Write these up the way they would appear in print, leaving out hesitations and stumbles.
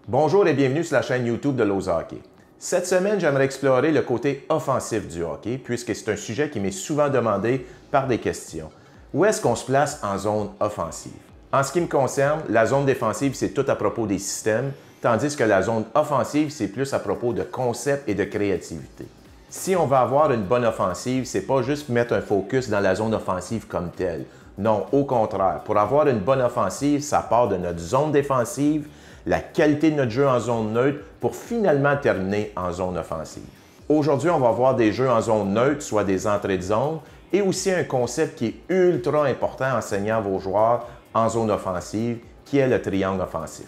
Bonjour et bienvenue sur la chaîne YouTube de Lowe's Hockey. Cette semaine, j'aimerais explorer le côté offensif du hockey, puisque c'est un sujet qui m'est souvent demandé par des questions. Où est-ce qu'on se place en zone offensive? En ce qui me concerne, la zone défensive, c'est tout à propos des systèmes, tandis que la zone offensive, c'est plus à propos de concepts et de créativité. Si on veut avoir une bonne offensive, c'est pas juste mettre un focus dans la zone offensive comme telle. Non, au contraire. Pour avoir une bonne offensive, ça part de notre zone défensive, la qualité de notre jeu en zone neutre pour finalement terminer en zone offensive. Aujourd'hui, on va voir des jeux en zone neutre, soit des entrées de zone, et aussi un concept qui est ultra important en enseignant vos joueurs en zone offensive, qui est le triangle offensif.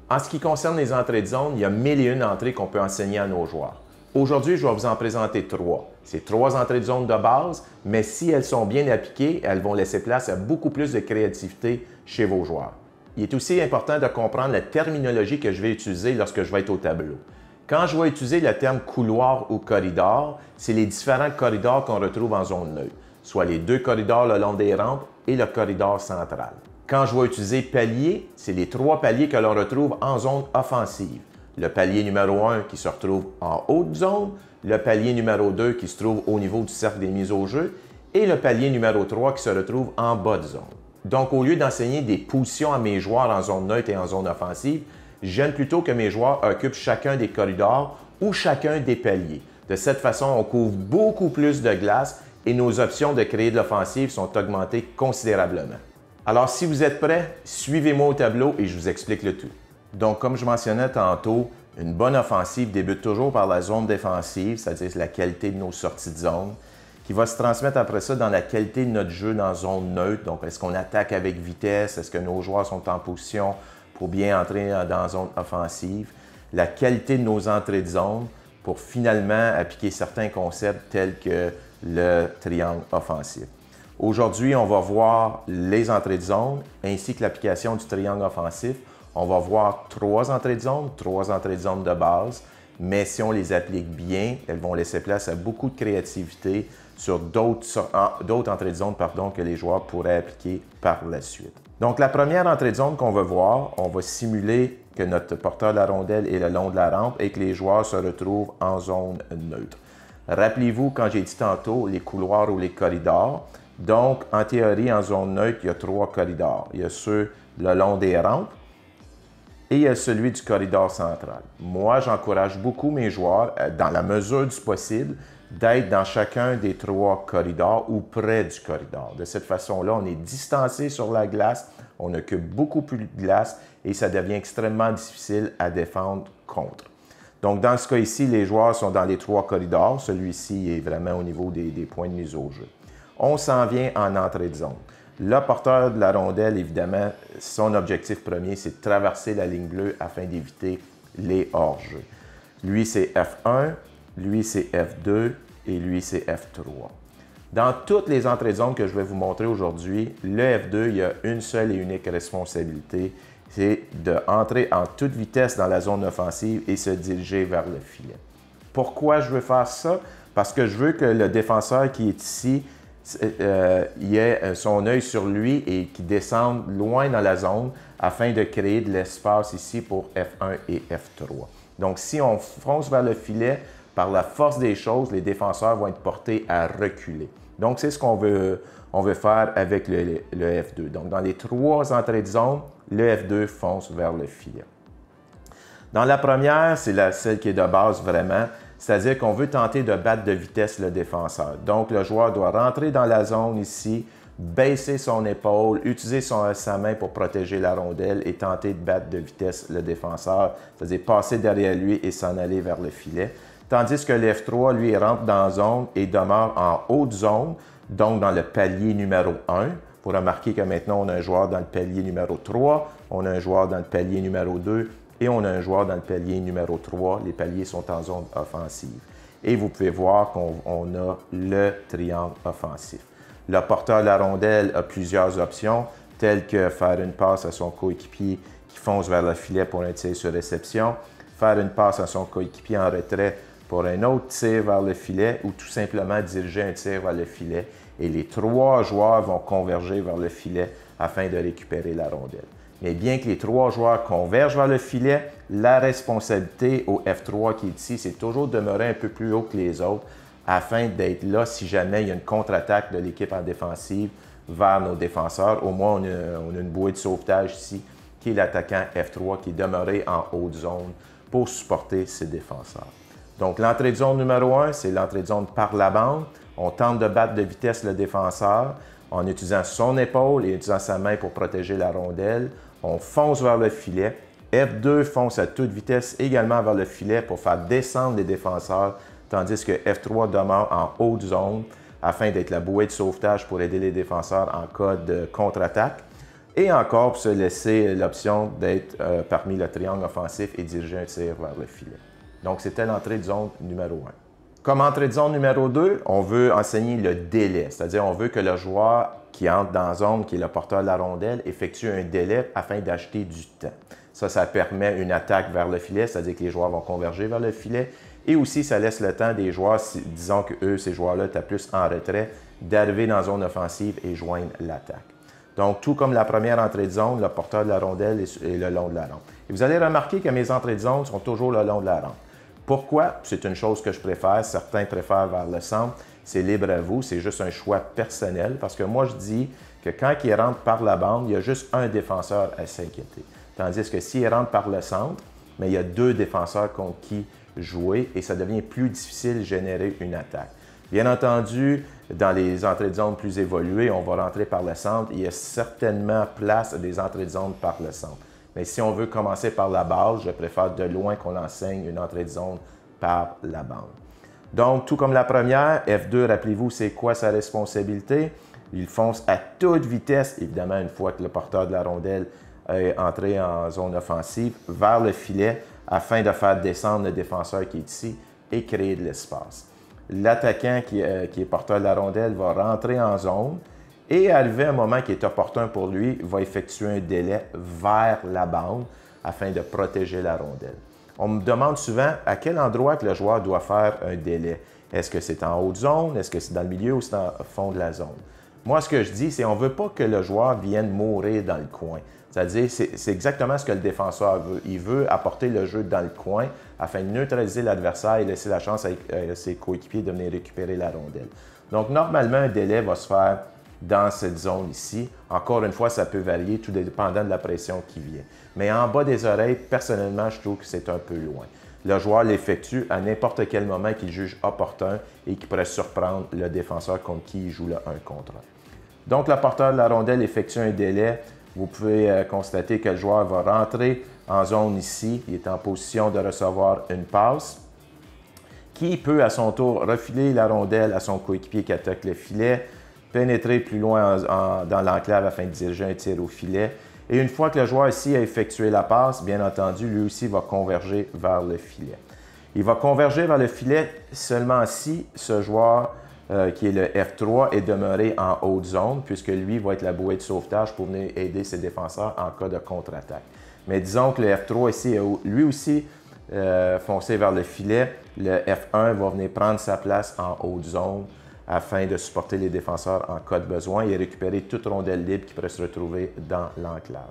En ce qui concerne les entrées de zone, il y a 1001 entrées qu'on peut enseigner à nos joueurs. Aujourd'hui, je vais vous en présenter 3. C'est 3 entrées de zone de base, mais si elles sont bien appliquées, elles vont laisser place à beaucoup plus de créativité chez vos joueurs. Il est aussi important de comprendre la terminologie que je vais utiliser lorsque je vais être au tableau. Quand je vais utiliser le terme couloir ou corridor, c'est les différents corridors qu'on retrouve en zone neutre, soit les 2 corridors le long des rampes et le corridor central. Quand je vais utiliser palier, c'est les 3 paliers que l'on retrouve en zone offensive. Le palier numéro 1 qui se retrouve en haute zone, le palier numéro 2 qui se trouve au niveau du cercle des mises au jeu et le palier numéro 3 qui se retrouve en bas de zone. Donc, au lieu d'enseigner des positions à mes joueurs en zone neutre et en zone offensive, j'aime plutôt que mes joueurs occupent chacun des corridors ou chacun des paliers. De cette façon, on couvre beaucoup plus de glace et nos options de créer de l'offensive sont augmentées considérablement. Alors, si vous êtes prêts, suivez-moi au tableau et je vous explique le tout. Donc, comme je mentionnais tantôt, une bonne offensive débute toujours par la zone défensive, c'est-à-dire la qualité de nos sorties de zone, qui va se transmettre après ça dans la qualité de notre jeu dans zone neutre. Donc, est-ce qu'on attaque avec vitesse? Est-ce que nos joueurs sont en position pour bien entrer dans zone offensive? La qualité de nos entrées de zone pour finalement appliquer certains concepts tels que le triangle offensif. Aujourd'hui, on va voir les entrées de zone ainsi que l'application du triangle offensif. On va voir 3 entrées de zone, 3 entrées de zone de base, mais si on les applique bien, elles vont laisser place à beaucoup de créativité sur d'autres entrées de zone que les joueurs pourraient appliquer par la suite. Donc, la première entrée de zone qu'on va voir, on va simuler que notre porteur de la rondelle est le long de la rampe et que les joueurs se retrouvent en zone neutre. Rappelez-vous, quand j'ai dit tantôt, les couloirs ou les corridors. Donc, en théorie, en zone neutre, il y a 3 corridors. Il y a ceux le long des rampes, et il y a celui du corridor central. Moi, j'encourage beaucoup mes joueurs, dans la mesure du possible, d'être dans chacun des 3 corridors ou près du corridor. De cette façon-là, on est distancé sur la glace, on occupe beaucoup plus de glace et ça devient extrêmement difficile à défendre contre. Donc, dans ce cas ici, les joueurs sont dans les 3 corridors. Celui-ci est vraiment au niveau des points de mise au jeu. On s'en vient en entrée de zone. Le porteur de la rondelle, évidemment, son objectif premier, c'est de traverser la ligne bleue afin d'éviter les hors-jeux. Lui, c'est F1, lui, c'est F2 et lui, c'est F3. Dans toutes les entrées de zone que je vais vous montrer aujourd'hui, le F2, il y a une seule et unique responsabilité, c'est d'entrer en toute vitesse dans la zone offensive et se diriger vers le filet. Pourquoi je veux faire ça? Parce que je veux que le défenseur qui est ici, il ait son œil sur lui et qu'il descende loin dans la zone afin de créer de l'espace ici pour F1 et F3. Donc, si on fonce vers le filet, par la force des choses, les défenseurs vont être portés à reculer. Donc, c'est ce qu'on veut faire avec le F2. Donc, dans les 3 entrées de zone, le F2 fonce vers le filet. Dans la première, c'est celle qui est de base vraiment, c'est-à-dire qu'on veut tenter de battre de vitesse le défenseur. Donc, le joueur doit rentrer dans la zone ici, baisser son épaule, utiliser sa main pour protéger la rondelle et tenter de battre de vitesse le défenseur, c'est-à-dire passer derrière lui et s'en aller vers le filet. Tandis que le F3, lui, rentre dans la zone et demeure en haute zone, donc dans le palier numéro 1. Vous remarquez que maintenant, on a un joueur dans le palier numéro 3, on a un joueur dans le palier numéro 2, et on a un joueur dans le palier numéro 3. Les paliers sont en zone offensive. Et vous pouvez voir qu'on a le triangle offensif. Le porteur de la rondelle a plusieurs options, telles que faire une passe à son coéquipier qui fonce vers le filet pour un tir sur réception, faire une passe à son coéquipier en retrait pour un autre tir vers le filet ou tout simplement diriger un tir vers le filet. Et les 3 joueurs vont converger vers le filet afin de récupérer la rondelle. Mais bien que les 3 joueurs convergent vers le filet, La responsabilité au F3 qui est ici, c'est toujours de demeurer un peu plus haut que les autres afin d'être là si jamais il y a une contre-attaque de l'équipe en défensive vers nos défenseurs. Au moins, on a une bouée de sauvetage ici qui est l'attaquant F3 qui est demeuré en haute zone pour supporter ses défenseurs. Donc, l'entrée de zone numéro 1, c'est l'entrée de zone par la bande. On tente de battre de vitesse le défenseur en utilisant son épaule et utilisant sa main pour protéger la rondelle. On fonce vers le filet. F2 fonce à toute vitesse également vers le filet pour faire descendre les défenseurs, tandis que F3 demeure en haute zone afin d'être la bouée de sauvetage pour aider les défenseurs en cas de contre-attaque. Et encore pour se laisser l'option d'être parmi le triangle offensif et diriger un tir vers le filet. Donc, c'était l'entrée de zone numéro 1. Comme entrée de zone numéro 2, on veut enseigner le délai, c'est-à-dire on veut que le joueur qui entre dans la zone, qui est le porteur de la rondelle, effectue un délai afin d'acheter du temps. Ça permet une attaque vers le filet, c'est-à-dire que les joueurs vont converger vers le filet. Et aussi, ça laisse le temps des joueurs, disons que eux, ces joueurs-là, étaient plus en retrait, d'arriver dans la zone offensive et joindre l'attaque. Donc, tout comme la première entrée de zone, le porteur de la rondelle est le long de la rampe. Et vous allez remarquer que mes entrées de zone sont toujours le long de la rampe. Pourquoi? C'est une chose que je préfère. Certains préfèrent vers le centre. C'est libre à vous. C'est juste un choix personnel parce que moi, je dis que quand il rentre par la bande, il y a juste un défenseur à s'inquiéter. Tandis que s'il rentre par le centre, mais il y a deux défenseurs contre qui jouer et ça devient plus difficile de générer une attaque. Bien entendu, dans les entrées de zone plus évoluées, on va rentrer par le centre. Il y a certainement place à des entrées de zone par le centre. Mais si on veut commencer par la base, je préfère de loin qu'on enseigne une entrée de zone par la bande. Donc, tout comme la première, F2, rappelez-vous, c'est quoi sa responsabilité? Il fonce à toute vitesse, évidemment, une fois que le porteur de la rondelle est entré en zone offensive, vers le filet afin de faire descendre le défenseur qui est ici et créer de l'espace. L'attaquant qui est porteur de la rondelle va rentrer en zone et arrivé à un moment qui est opportun pour lui, va effectuer un délai vers la bande afin de protéger la rondelle. On me demande souvent à quel endroit que le joueur doit faire un délai. Est-ce que c'est en haute zone? Est-ce que c'est dans le milieu ou c'est dans le fond de la zone? Moi, ce que je dis, c'est qu'on ne veut pas que le joueur vienne mourir dans le coin. C'est-à-dire, c'est exactement ce que le défenseur veut. Il veut apporter le jeu dans le coin afin de neutraliser l'adversaire et laisser la chance à ses coéquipiers de venir récupérer la rondelle. Donc, normalement, un délai va se faire dans cette zone ici. Encore une fois, ça peut varier, tout dépendant de la pression qui vient. Mais en bas des oreilles, personnellement, je trouve que c'est un peu loin. Le joueur l'effectue à n'importe quel moment qu'il juge opportun et qui pourrait surprendre le défenseur contre qui il joue le 1 contre 1. Donc, le porteur de la rondelle effectue un délai. Vous pouvez constater que le joueur va rentrer en zone ici. Il est en position de recevoir une passe qui peut à son tour refiler la rondelle à son coéquipier qui attaque le filet, pénétrer plus loin dans l'enclave afin de diriger un tir au filet. Et une fois que le joueur ici a effectué la passe, bien entendu, lui aussi va converger vers le filet. Il va converger vers le filet seulement si ce joueur qui est le F3 est demeuré en haute zone, puisque lui va être la bouée de sauvetage pour venir aider ses défenseurs en cas de contre-attaque. Mais disons que le F3 ici a lui aussi foncé vers le filet. Le F1 va venir prendre sa place en haute zone afin de supporter les défenseurs en cas de besoin et récupérer toute rondelle libre qui pourrait se retrouver dans l'enclave.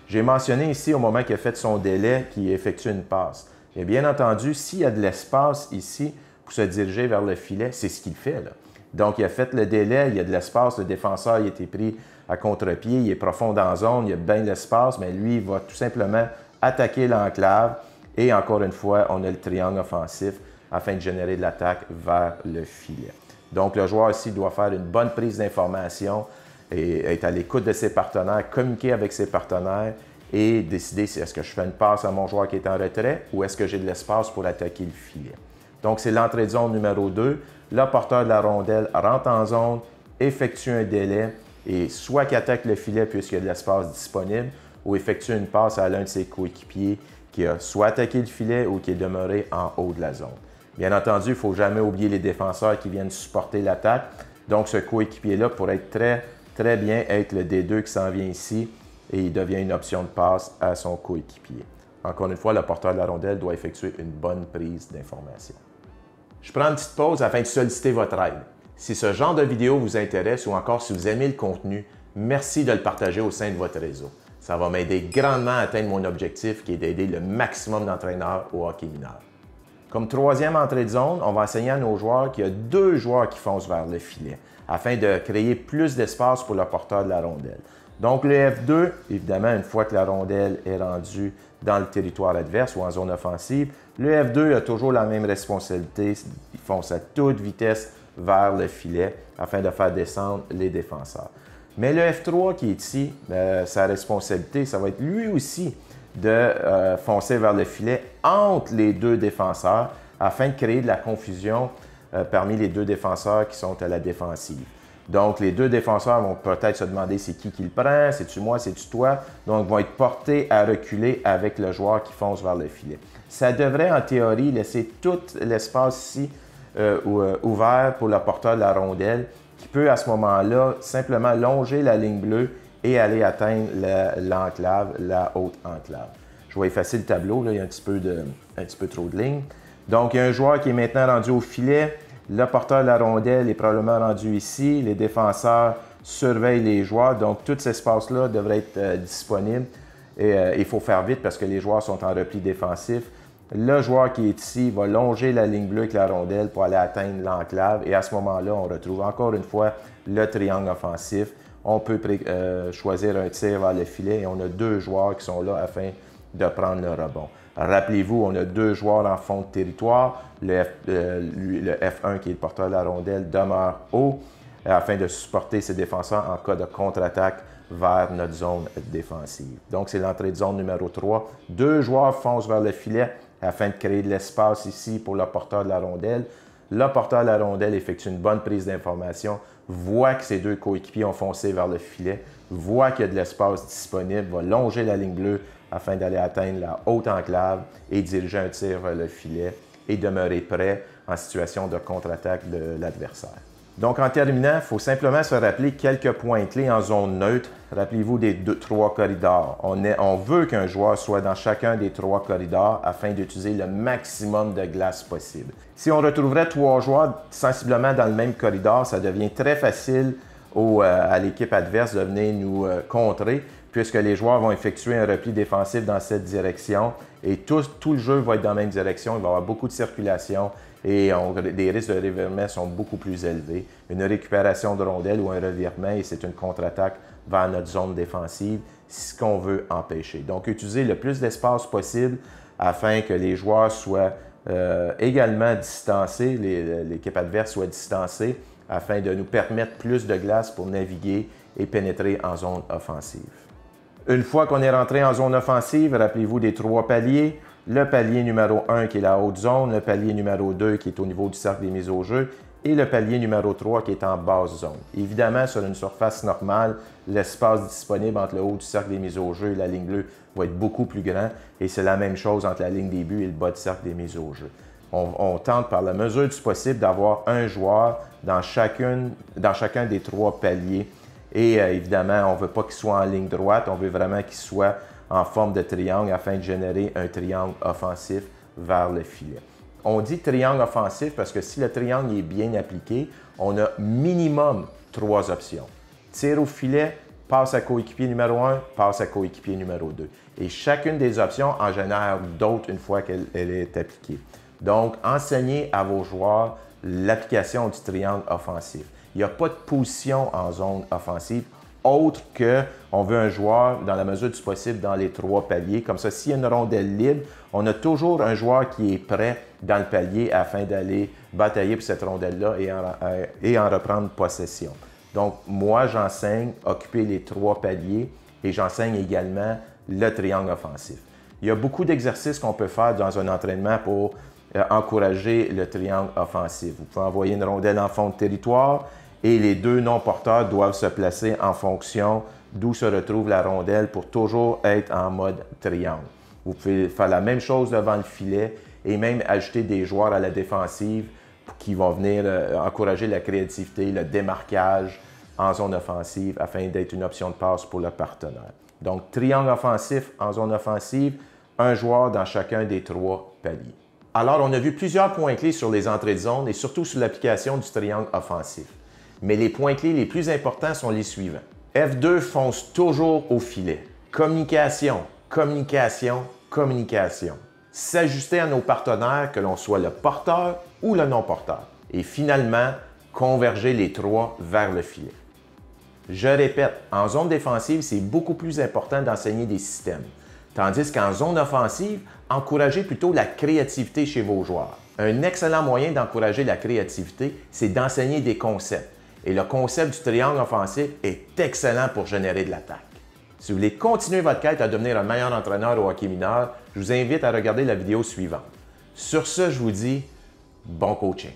J'ai mentionné ici, au moment qu'il a fait son délai, qu'il effectue une passe. Et bien entendu, s'il y a de l'espace ici pour se diriger vers le filet, c'est ce qu'il fait, là. Donc, il a fait le délai, il y a de l'espace, le défenseur il a été pris à contre-pied, il est profond dans la zone, il y a bien de l'espace, mais lui, il va tout simplement attaquer l'enclave. Et encore une fois, on a le triangle offensif afin de générer de l'attaque vers le filet. Donc, le joueur ici doit faire une bonne prise d'information et être à l'écoute de ses partenaires, communiquer avec ses partenaires et décider si est-ce que je fais une passe à mon joueur qui est en retrait ou est-ce que j'ai de l'espace pour attaquer le filet. Donc, c'est l'entrée de zone numéro 2. Le porteur de la rondelle rentre en zone, effectue un délai et soit qu'il attaque le filet puisqu'il y a de l'espace disponible ou effectue une passe à l'un de ses coéquipiers qui a soit attaqué le filet ou qui est demeuré en haut de la zone. Bien entendu, il ne faut jamais oublier les défenseurs qui viennent supporter l'attaque. Donc, ce coéquipier-là pourrait être très bien être le D2 qui s'en vient ici et il devient une option de passe à son coéquipier. Encore une fois, le porteur de la rondelle doit effectuer une bonne prise d'information. Je prends une petite pause afin de solliciter votre aide. Si ce genre de vidéo vous intéresse ou encore si vous aimez le contenu, merci de le partager au sein de votre réseau. Ça va m'aider grandement à atteindre mon objectif qui est d'aider le maximum d'entraîneurs au hockey mineur. Comme troisième entrée de zone, on va enseigner à nos joueurs qu'il y a 2 joueurs qui foncent vers le filet afin de créer plus d'espace pour le porteur de la rondelle. Donc le F2, évidemment, une fois que la rondelle est rendue dans le territoire adverse ou en zone offensive, le F2 a toujours la même responsabilité. Il fonce à toute vitesse vers le filet afin de faire descendre les défenseurs. Mais le F3 qui est ici, sa responsabilité, ça va être lui aussi de foncer vers le filet entre les 2 défenseurs afin de créer de la confusion parmi les 2 défenseurs qui sont à la défensive. Donc, les 2 défenseurs vont peut-être se demander c'est qui le prend, c'est-tu moi, c'est-tu toi? Donc, vont être portés à reculer avec le joueur qui fonce vers le filet. Ça devrait, en théorie, laisser tout l'espace ici ouvert pour le porteur de la rondelle qui peut, à ce moment-là, simplement longer la ligne bleue et aller atteindre l'enclave, la haute enclave. Je vais effacer le tableau, là, il y a un petit peu trop de lignes. Donc, il y a un joueur qui est maintenant rendu au filet. Le porteur de la rondelle est probablement rendu ici. Les défenseurs surveillent les joueurs. Donc, tout cet espace-là devrait être disponible. Et il faut faire vite parce que les joueurs sont en repli défensif. Le joueur qui est ici va longer la ligne bleue avec la rondelle pour aller atteindre l'enclave. Et à ce moment-là, on retrouve encore une fois le triangle offensif. On peut choisir un tir vers le filet et on a 2 joueurs qui sont là afin de prendre le rebond. Rappelez-vous, on a 2 joueurs en fond de territoire. Le F1, qui est le porteur de la rondelle, demeure haut afin de supporter ses défenseurs en cas de contre-attaque vers notre zone défensive. Donc, c'est l'entrée de zone numéro 3. 2 joueurs foncent vers le filet afin de créer de l'espace ici pour le porteur de la rondelle. Le porteur de la rondelle effectue une bonne prise d'information, voit que ses 2 coéquipiers ont foncé vers le filet, voit qu'il y a de l'espace disponible, va longer la ligne bleue afin d'aller atteindre la haute enclave et diriger un tir vers le filet et demeurer prêt en situation de contre-attaque de l'adversaire. Donc, en terminant, il faut simplement se rappeler quelques points clés en zone neutre. Rappelez-vous des 3 corridors. On veut qu'un joueur soit dans chacun des 3 corridors afin d'utiliser le maximum de glace possible. Si on retrouverait 3 joueurs sensiblement dans le même corridor, ça devient très facile à l'équipe adverse de venir nous contrer, puisque les joueurs vont effectuer un repli défensif dans cette direction et tout le jeu va être dans la même direction. Il va y avoir beaucoup de circulation et les risques de revirement sont beaucoup plus élevés. Une récupération de rondelle ou un revirement et c'est une contre-attaque vers notre zone défensive, c'est ce qu'on veut empêcher. Donc, utiliser le plus d'espace possible afin que les joueurs soient également distancés, l'équipe adverse soit distancée afin de nous permettre plus de glace pour naviguer et pénétrer en zone offensive. Une fois qu'on est rentré en zone offensive, rappelez-vous des 3 paliers. Le palier numéro 1 qui est la haute zone, le palier numéro 2 qui est au niveau du cercle des mises au jeu et le palier numéro 3 qui est en basse zone. Évidemment, sur une surface normale, l'espace disponible entre le haut du cercle des mises au jeu et la ligne bleue va être beaucoup plus grand et c'est la même chose entre la ligne des buts et le bas du cercle des mises au jeu. On tente par la mesure du possible d'avoir un joueur dans chacun des 3 paliers. Et évidemment, on ne veut pas qu'il soit en ligne droite, on veut vraiment qu'il soit en forme de triangle afin de générer un triangle offensif vers le filet. On dit triangle offensif parce que si le triangle est bien appliqué, on a minimum 3 options. Tir au filet, passe à coéquipier numéro 1, passe à coéquipier numéro 2. Et chacune des options en génère d'autres une fois qu'elle est appliquée. Donc, enseignez à vos joueurs l'application du triangle offensif. Il n'y a pas de position en zone offensive autre que on veut un joueur dans la mesure du possible dans les 3 paliers. Comme ça, s'il y a une rondelle libre, on a toujours un joueur qui est prêt dans le palier afin d'aller batailler pour cette rondelle-là et en reprendre possession. Donc, moi, j'enseigne occuper les 3 paliers et j'enseigne également le triangle offensif. Il y a beaucoup d'exercices qu'on peut faire dans un entraînement pour encourager le triangle offensif. Vous pouvez envoyer une rondelle en fond de territoire et les 2 non-porteurs doivent se placer en fonction d'où se retrouve la rondelle pour toujours être en mode triangle. Vous pouvez faire la même chose devant le filet et même ajouter des joueurs à la défensive qui vont venir encourager la créativité, le démarquage en zone offensive afin d'être une option de passe pour le partenaire. Donc, triangle offensif en zone offensive, un joueur dans chacun des 3 paliers. Alors, on a vu plusieurs points clés sur les entrées de zone et surtout sur l'application du triangle offensif. Mais les points clés les plus importants sont les suivants. F2 fonce toujours au filet. Communication, communication, communication. S'ajuster à nos partenaires, que l'on soit le porteur ou le non-porteur. Et finalement, converger les trois vers le filet. Je répète, en zone défensive, c'est beaucoup plus important d'enseigner des systèmes. Tandis qu'en zone offensive, encouragez plutôt la créativité chez vos joueurs. Un excellent moyen d'encourager la créativité, c'est d'enseigner des concepts. Et le concept du triangle offensif est excellent pour générer de l'attaque. Si vous voulez continuer votre quête à devenir un meilleur entraîneur au hockey mineur, je vous invite à regarder la vidéo suivante. Sur ce, je vous dis bon coaching.